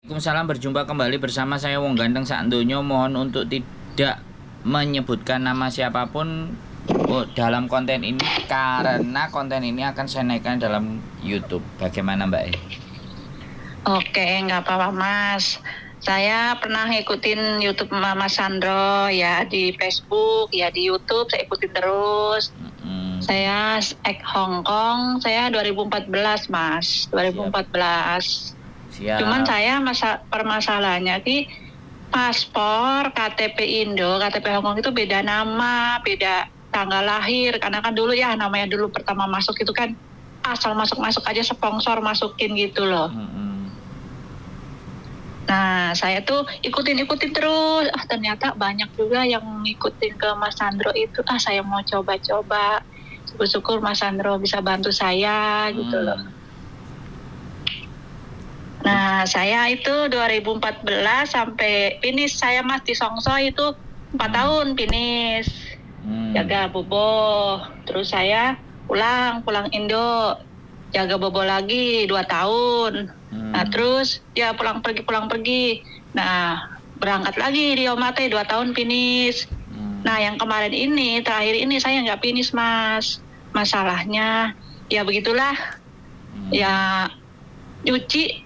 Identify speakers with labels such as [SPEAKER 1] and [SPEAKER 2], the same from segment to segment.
[SPEAKER 1] Waalaikumsalam, berjumpa kembali bersama saya Wong Ganteng Sakdonyo. Mohon untuk tidak menyebutkan nama siapapun dalam konten ini karena konten ini akan saya naikkan dalam YouTube. Bagaimana Mbak E?
[SPEAKER 2] Oke, nggak apa-apa Mas. Saya pernah ngikutin YouTube Mas Sandro ya, di Facebook ya, di YouTube saya ikutin terus. Saya Hong Kong, saya 2014 Mas, 2014.
[SPEAKER 1] Siap.
[SPEAKER 2] Cuman saya permasalahannya di paspor, KTP Indo, KTP Hong Kong itu beda nama, beda tanggal lahir. Karena kan dulu ya namanya dulu pertama masuk itu kan asal masuk aja sponsor masukin gitu loh. Nah saya tuh ikutin terus. Ternyata banyak juga yang ngikutin ke Mas Sandro itu. Saya mau coba-coba. Syukur-syukur Mas Sandro bisa bantu saya gitu loh. Nah, saya itu 2014 sampai finish saya Mas di Songso itu 4 tahun finish. Jaga bobo. Terus saya pulang Indo. Jaga bobo lagi 2 tahun. Nah, terus ya pulang pergi. Nah, berangkat lagi di Omate 2 tahun finish. Nah, yang kemarin ini, terakhir ini saya nggak finish Mas. Masalahnya ya begitulah. Ya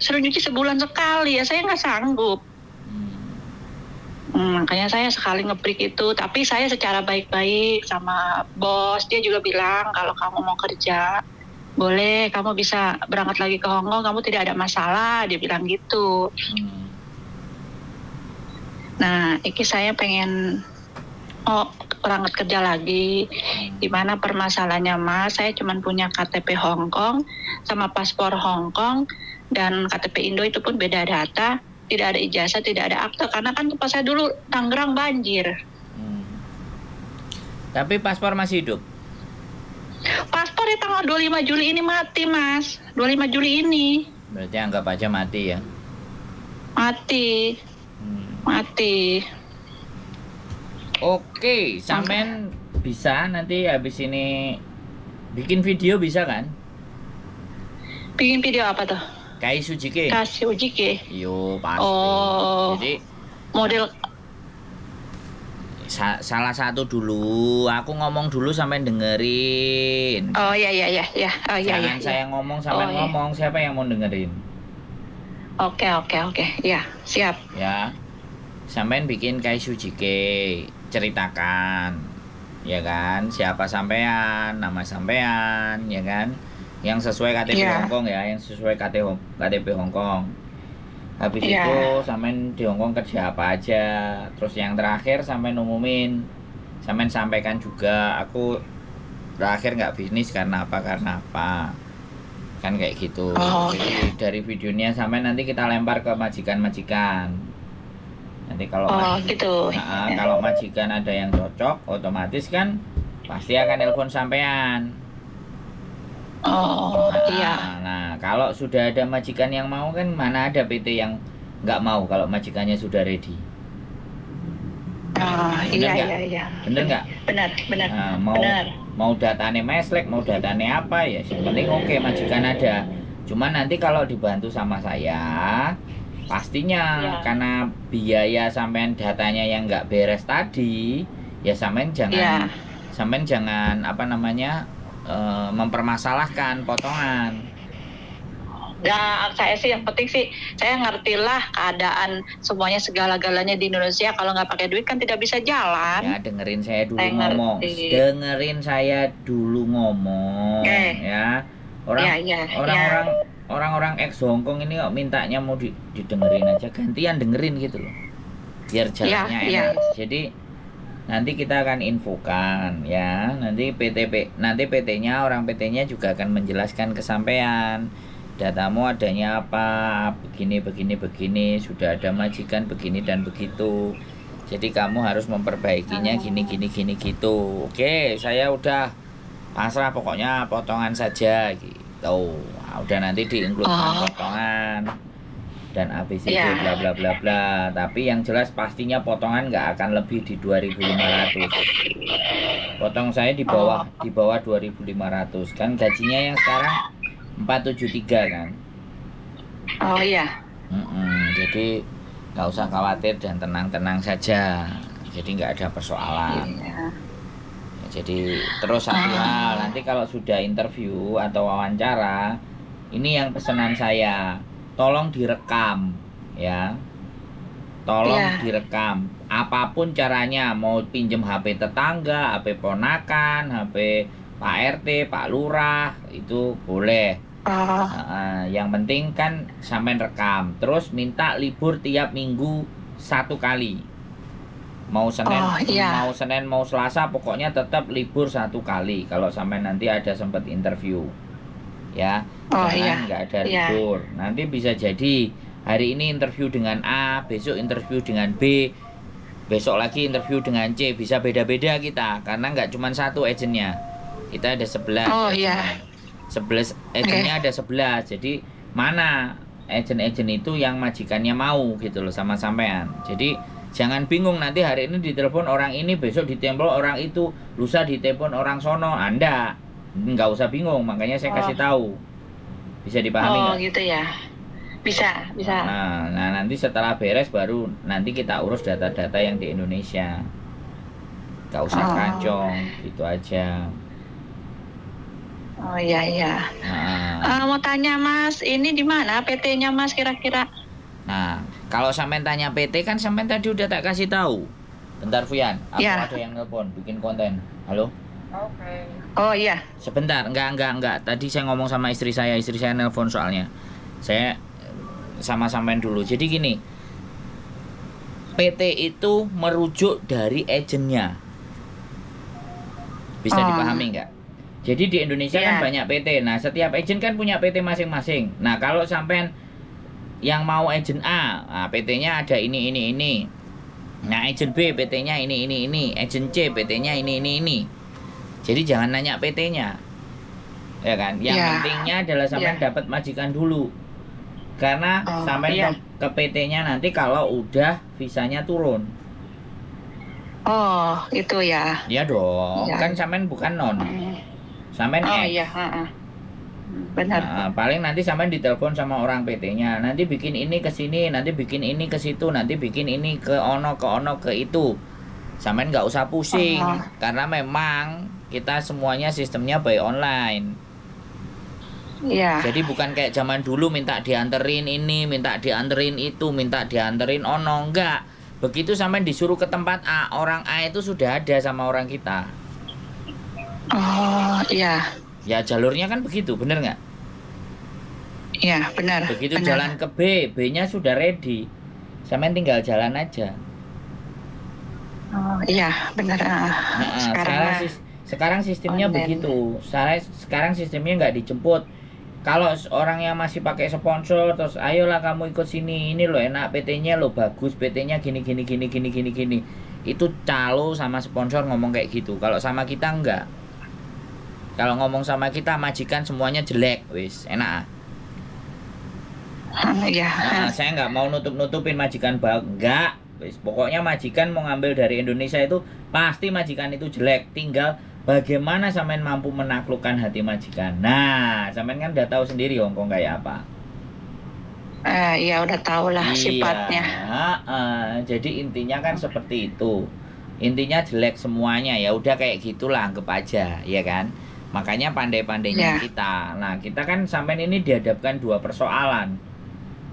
[SPEAKER 2] suruh nyuci sebulan sekali ya, saya nggak sanggup. Makanya saya sekali nge-break itu, tapi saya secara baik-baik sama bos, dia juga bilang kalau kamu mau kerja boleh, kamu bisa berangkat lagi ke Hong Kong, kamu tidak ada masalah, dia bilang gitu. Nah, ini saya pengen berangkat kerja lagi. Gimana permasalahannya Mas? Saya cuma punya KTP Hong Kong sama paspor Hong Kong, dan KTP Indo itu pun beda data, tidak ada ijazah, tidak ada akte, karena kan tempat saya dulu Tangerang banjir.
[SPEAKER 1] Tapi paspor masih hidup?
[SPEAKER 2] Paspor di tanggal 25 Juli ini mati Mas, 25 Juli ini.
[SPEAKER 1] Berarti anggap aja mati ya?
[SPEAKER 2] Mati.
[SPEAKER 1] Oke, sampean bisa nanti habis ini bikin video bisa kan?
[SPEAKER 2] Bikin video apa tuh?
[SPEAKER 1] Kaisujike. Yo pasti. Jadi
[SPEAKER 2] model
[SPEAKER 1] salah satu dulu, aku ngomong dulu sampai dengerin.
[SPEAKER 2] Oh iya.
[SPEAKER 1] Jangan saya ngomong sampai ngomong, siapa yang mau dengerin?
[SPEAKER 2] Oke. Ya, siap.
[SPEAKER 1] Ya. Sampean bikin Kaisujike, ceritakan. Ya kan? Siapa sampean, nama sampean, ya kan? Yang sesuai KTP Hong Kong ya, yang sesuai KTP Hong Kong. Habis itu sampean di Hong Kong kerja apa aja. Terus yang terakhir sampean umumin, sampean sampaikan juga aku terakhir nggak bisnis karena apa kan kayak gitu. Jadi dari videonya sampean nanti kita lempar ke majikan. Nanti kalau kalau majikan ada yang cocok, otomatis kan pasti akan telepon sampean. Nah, kalau sudah ada majikan yang mau kan, mana ada PT yang nggak mau kalau majikannya sudah ready.
[SPEAKER 2] Iya.
[SPEAKER 1] Bener nggak?
[SPEAKER 2] Benar.
[SPEAKER 1] Nah, mau datane meslek, mau datane apa ya, yang penting oke, majikan ada. Cuman nanti kalau dibantu sama saya, pastinya karena biaya sampean datanya yang nggak beres tadi, ya sampean jangan mempermasalahkan potongan.
[SPEAKER 2] Nah, saya sih yang penting sih saya ngertilah keadaan semuanya segala-galanya di Indonesia. Kalau nggak pakai duit kan tidak bisa jalan.
[SPEAKER 1] Ya dengerin saya dulu ngomong. Ya. Orang-orang ex Hongkong ini kok mintanya mau didengerin aja, gantian dengerin gitu loh. Biar jalannya enak. Jadi nanti kita akan infokan ya. Nanti PT-nya, orang PT-nya juga akan menjelaskan ke sampean. Datamu adanya apa, begini, sudah ada majikan begini dan begitu. Jadi kamu harus memperbaikinya gini gitu. Oke, saya udah pasrah, pokoknya potongan saja gitu. Nah, udah nanti di-include potongan. Dan habis itu bla bla bla bla. Tapi yang jelas pastinya potongan nggak akan lebih di 2.500. Potong saya di bawah 2.500 kan, gajinya yang sekarang 473 kan.
[SPEAKER 2] Oh iya.
[SPEAKER 1] Jadi nggak usah khawatir dan tenang-tenang saja. Jadi nggak ada persoalan.
[SPEAKER 2] Iya.
[SPEAKER 1] Jadi terus satu hal, nanti kalau sudah interview atau wawancara, ini yang pesanan saya, tolong direkam ya. Tolong
[SPEAKER 2] Iya.
[SPEAKER 1] direkam. Apapun caranya, mau pinjem HP tetangga, HP ponakan, HP Pak RT, Pak Lurah, itu boleh.
[SPEAKER 2] Oh,
[SPEAKER 1] Yang penting kan sampean rekam. Terus minta libur tiap minggu 1 kali. Mau Senin,
[SPEAKER 2] oh iya.
[SPEAKER 1] mau Senin, mau Selasa, pokoknya tetap libur 1 kali. Kalau sampai nanti ada sempat interview, ya,
[SPEAKER 2] Oh
[SPEAKER 1] jangan
[SPEAKER 2] iya.
[SPEAKER 1] nggak ada
[SPEAKER 2] Iya.
[SPEAKER 1] libur. Nanti bisa jadi hari ini interview dengan A, besok interview dengan B, besok lagi interview dengan C. Bisa beda-beda kita, karena nggak cuma satu agentnya. Kita ada 11
[SPEAKER 2] Oh
[SPEAKER 1] agentnya.
[SPEAKER 2] iya.
[SPEAKER 1] 11 agentnya ada 11. Jadi mana agent-agent itu yang majikannya mau gitu loh sama sampean. Jadi jangan bingung nanti hari ini ditelepon orang ini, besok ditelepon orang itu, lusa ditelepon orang sono. Anda nggak usah bingung, makanya saya kasih tahu. Bisa dipahami
[SPEAKER 2] Oh
[SPEAKER 1] nggak?
[SPEAKER 2] gitu ya. Bisa, bisa.
[SPEAKER 1] Nah, nanti setelah beres baru nanti kita urus data-data yang di Indonesia. Nggak usah
[SPEAKER 2] Oh.
[SPEAKER 1] kacong, gitu aja.
[SPEAKER 2] Oh iya iya.
[SPEAKER 1] Nah,
[SPEAKER 2] Mau tanya Mas, ini di mana PT-nya Mas kira-kira?
[SPEAKER 1] Nah, kalau sampean tanya PT kan sampean tadi udah tak kasih tahu. Bentar Fuyan, aku
[SPEAKER 2] Ya.
[SPEAKER 1] ada yang nelpon bikin konten. Halo?
[SPEAKER 2] Oh iya.
[SPEAKER 1] Sebentar, enggak. Tadi saya ngomong sama istri saya nelpon soalnya. Saya sama sampean dulu. Jadi gini, PT itu merujuk dari agennya. Bisa
[SPEAKER 2] Oh.
[SPEAKER 1] dipahami nggak? Jadi di Indonesia kan
[SPEAKER 2] Iya.
[SPEAKER 1] banyak PT. Nah, setiap agen kan punya PT masing-masing. Nah, kalau sampean yang mau agen A, nah, PT-nya ada ini. Nah, agen B PT-nya ini. Agen C PT-nya ini. Jadi jangan nanya PT-nya. Ya kan? Yang
[SPEAKER 2] Ya.
[SPEAKER 1] pentingnya adalah sampean dapat majikan dulu. Karena
[SPEAKER 2] Oh,
[SPEAKER 1] sampean
[SPEAKER 2] iya.
[SPEAKER 1] ke PT-nya nanti kalau udah visanya turun.
[SPEAKER 2] Oh, itu ya.
[SPEAKER 1] Ya dong,
[SPEAKER 2] Ya.
[SPEAKER 1] kan sampean bukan non. Sampean
[SPEAKER 2] Oh
[SPEAKER 1] X.
[SPEAKER 2] iya, benar.
[SPEAKER 1] Nah, paling nanti sampean ditelepon sama orang PT-nya. Nanti bikin ini ke sini, nanti bikin ini ke situ, nanti bikin ini ke ono ke itu. Sampean nggak usah pusing,
[SPEAKER 2] Oh.
[SPEAKER 1] karena memang kita semuanya sistemnya by online.
[SPEAKER 2] Iya.
[SPEAKER 1] Jadi bukan kayak zaman dulu minta dianterin ini, minta dianterin itu, minta dianterin ono, enggak. Begitu sampean disuruh ke tempat A, orang A itu sudah ada sama orang kita.
[SPEAKER 2] Oh iya.
[SPEAKER 1] Ya jalurnya kan begitu, bener nggak?
[SPEAKER 2] Iya, benar.
[SPEAKER 1] Begitu
[SPEAKER 2] benar.
[SPEAKER 1] jalan ke B, B-nya sudah ready. Sampean tinggal jalan aja.
[SPEAKER 2] Oh iya, benar.
[SPEAKER 1] Sekarang sistemnya
[SPEAKER 2] online.
[SPEAKER 1] begitu. Sekarang sistemnya nggak dijemput. Kalau orang yang masih pakai sponsor, terus ayolah kamu ikut sini, ini lo enak PT-nya lo bagus, PT-nya gini. Itu calo sama sponsor ngomong kayak gitu. Kalau sama kita enggak. Kalau ngomong sama kita majikan semuanya jelek, wis enak.
[SPEAKER 2] Iya.
[SPEAKER 1] Saya nggak mau nutup-nutupin majikan enggak. Wis pokoknya majikan mau ngambil dari Indonesia itu pasti majikan itu jelek. Tinggal bagaimana sampean mampu menaklukkan hati majikan. Nah, sampean kan udah tahu sendiri Hongkong kayak apa.
[SPEAKER 2] Iya udah tahu lah sifatnya.
[SPEAKER 1] Jadi intinya kan seperti itu. Intinya jelek semuanya, ya udah kayak gitulah, anggap aja, ya kan. Makanya pandai-pandainya kita. Nah, kita kan sampean ini dihadapkan 2 persoalan.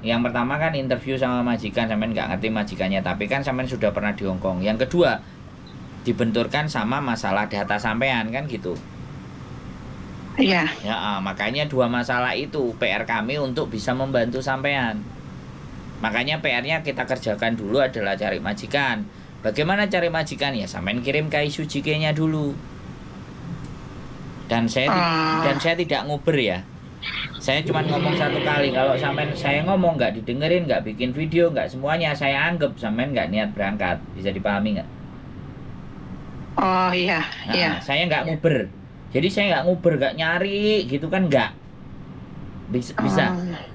[SPEAKER 1] Yang pertama kan interview sama majikan, sampean nggak ngerti majikannya, tapi kan sampean sudah pernah di Hongkong. Yang kedua, dibenturkan sama masalah data sampean kan gitu.
[SPEAKER 2] Iya.
[SPEAKER 1] Ya, makanya 2 masalah itu PR kami untuk bisa membantu sampean. Makanya PR-nya kita kerjakan dulu adalah cari majikan. Bagaimana cari majikan? Ya sampean kirim Kaisujike-nya dulu. Dan saya tidak nguber ya. Saya cuma ngomong 1 kali. Kalau sampean saya ngomong nggak didengerin, nggak bikin video, nggak semuanya, saya anggap sampean nggak niat berangkat. Bisa dipahami nggak?
[SPEAKER 2] Oh iya.
[SPEAKER 1] Nah,
[SPEAKER 2] Iya.
[SPEAKER 1] saya nggak nguber. Jadi saya nggak nguber, nggak nyari gitu kan, nggak.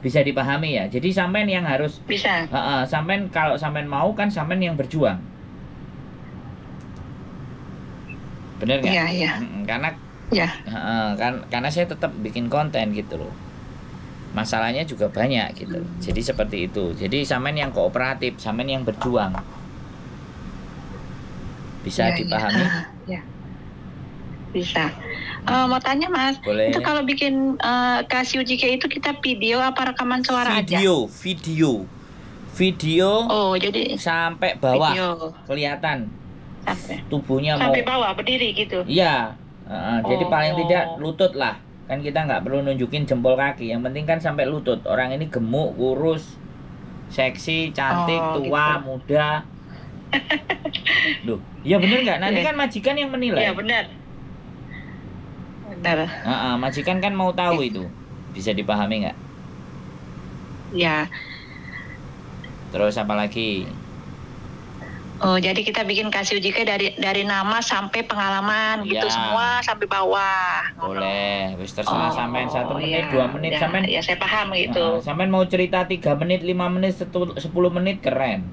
[SPEAKER 1] Bisa dipahami ya. Jadi sampean yang harus
[SPEAKER 2] Bisa.
[SPEAKER 1] sampean kalau sampean mau kan sampean yang berjuang. Bener nggak?
[SPEAKER 2] Iya.
[SPEAKER 1] Karena
[SPEAKER 2] Iya.
[SPEAKER 1] karena saya tetap bikin konten gitu loh. masalahnya juga banyak gitu. Jadi seperti itu. Jadi sampean yang kooperatif, sampean yang berjuang. Bisa dipahami?
[SPEAKER 2] Ya, bisa. Mau tanya Mas,
[SPEAKER 1] boleh.
[SPEAKER 2] itu kalau bikin Casio JK itu kita video apa rekaman suara aja?
[SPEAKER 1] Video.
[SPEAKER 2] Oh, jadi
[SPEAKER 1] sampai bawah
[SPEAKER 2] video.
[SPEAKER 1] Kelihatan
[SPEAKER 2] Sampai
[SPEAKER 1] tubuhnya
[SPEAKER 2] sampai bawah berdiri gitu.
[SPEAKER 1] Iya. Jadi paling tidak lutut lah. Kan kita nggak perlu nunjukin jempol kaki. Yang penting kan sampai lutut. Orang ini gemuk, kurus, seksi, cantik, tua,
[SPEAKER 2] gitu.
[SPEAKER 1] muda. Loh, ya bener nggak? Nanti kan majikan yang menilai.
[SPEAKER 2] Iya benar. Benar.
[SPEAKER 1] Majikan kan mau tahu itu. Bisa dipahami nggak?
[SPEAKER 2] Ya.
[SPEAKER 1] Terus apa lagi?
[SPEAKER 2] Oh, jadi kita bikin Casio JK dari nama sampai pengalaman gitu semua sampai bawah.
[SPEAKER 1] Boleh, wis terserah sampean 1 menit, 2 menit sampean.
[SPEAKER 2] Ya, saya paham gitu.
[SPEAKER 1] Sampean mau cerita 3 menit, 5 menit, 10 menit keren.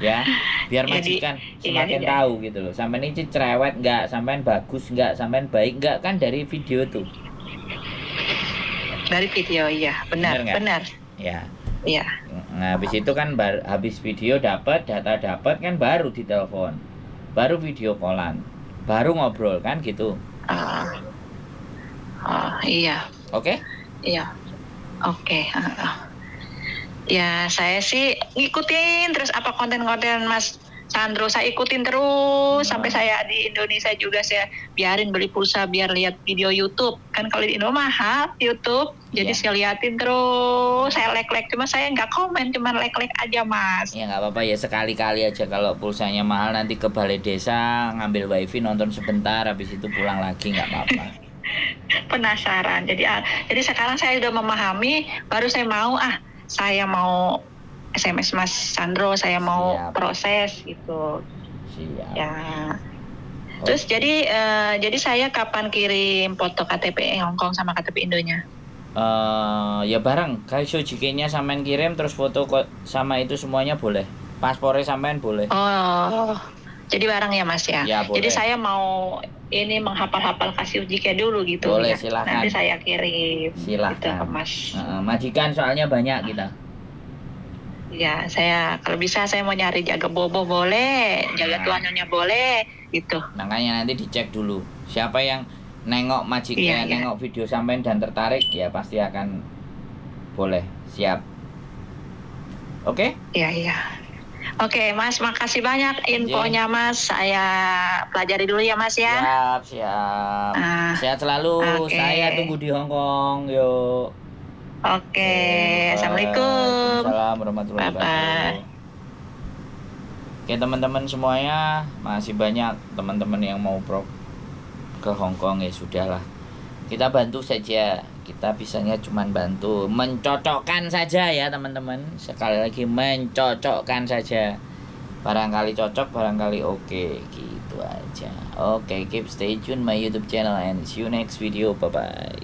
[SPEAKER 1] Ya, biar majikan semakin tahu gitu loh. Sampean ini cerewet enggak, sampean bagus enggak, sampean baik enggak, kan dari video tuh.
[SPEAKER 2] Dari video, iya, benar.
[SPEAKER 1] Ya.
[SPEAKER 2] Iya.
[SPEAKER 1] Nah, habis itu kan habis video dapat, data dapat kan baru ditelepon. Baru video callan. Baru ngobrol kan gitu.
[SPEAKER 2] Iya.
[SPEAKER 1] Oke?
[SPEAKER 2] Iya. Oke. Ya, saya sih ngikutin terus apa konten-konten Mas Sandro, saya ikutin terus sampai saya di Indonesia juga saya biarin beli pulsa biar lihat video YouTube. Kan kalau di Indo mahal YouTube, jadi saya liatin terus, saya like-like, cuma saya nggak komen, cuma like-like aja Mas.
[SPEAKER 1] Ya nggak apa-apa ya, sekali-kali aja. Kalau pulsanya mahal nanti ke balai desa ngambil wifi, nonton sebentar, habis itu pulang lagi, nggak apa-apa.
[SPEAKER 2] Penasaran, jadi sekarang saya udah memahami, baru saya mau SMS Mas Sandro, saya mau proses gitu.
[SPEAKER 1] Siap.
[SPEAKER 2] Ya. Terus jadi saya kapan kirim foto KTP Hongkong sama KTP Indonya?
[SPEAKER 1] Ya bareng, Casio JK-nya sampean kirim, terus foto sama itu semuanya boleh. Paspornya sampean boleh.
[SPEAKER 2] Oh. Jadi bareng ya Mas ya?
[SPEAKER 1] Ya boleh.
[SPEAKER 2] Jadi saya mau ini menghafal-hafal Casio JK dulu gitu.
[SPEAKER 1] Boleh,
[SPEAKER 2] ya.
[SPEAKER 1] silakan.
[SPEAKER 2] Nanti saya kirim.
[SPEAKER 1] Silakan.
[SPEAKER 2] Gitu ke Mas.
[SPEAKER 1] Majikan soalnya banyak kita.
[SPEAKER 2] Ya, saya kalau bisa saya mau nyari jaga bobo boleh, jaga tuannya boleh, gitu.
[SPEAKER 1] Makanya nanti dicek dulu. Siapa yang nengok majikan, nengok video sampean dan tertarik, ya pasti akan boleh. Siap. Oke?
[SPEAKER 2] Iya. Oke, Mas, makasih banyak infonya, Mas. Saya pelajari dulu ya, Mas ya.
[SPEAKER 1] Siap. Sehat selalu. Saya tunggu di Hongkong. Yuk.
[SPEAKER 2] Oke. Assalamualaikum.
[SPEAKER 1] Waalaikumsalam warahmatullahi wabarakatuh. Oke teman-teman semuanya, masih banyak teman-teman yang mau ke Hongkong, ya sudahlah. Kita bantu saja. Kita bisanya cuma bantu, mencocokkan saja ya teman-teman. Sekali lagi mencocokkan saja. Barangkali cocok, barangkali oke, gitu aja. Oke, keep stay tune my YouTube channel and see you next video. Bye bye.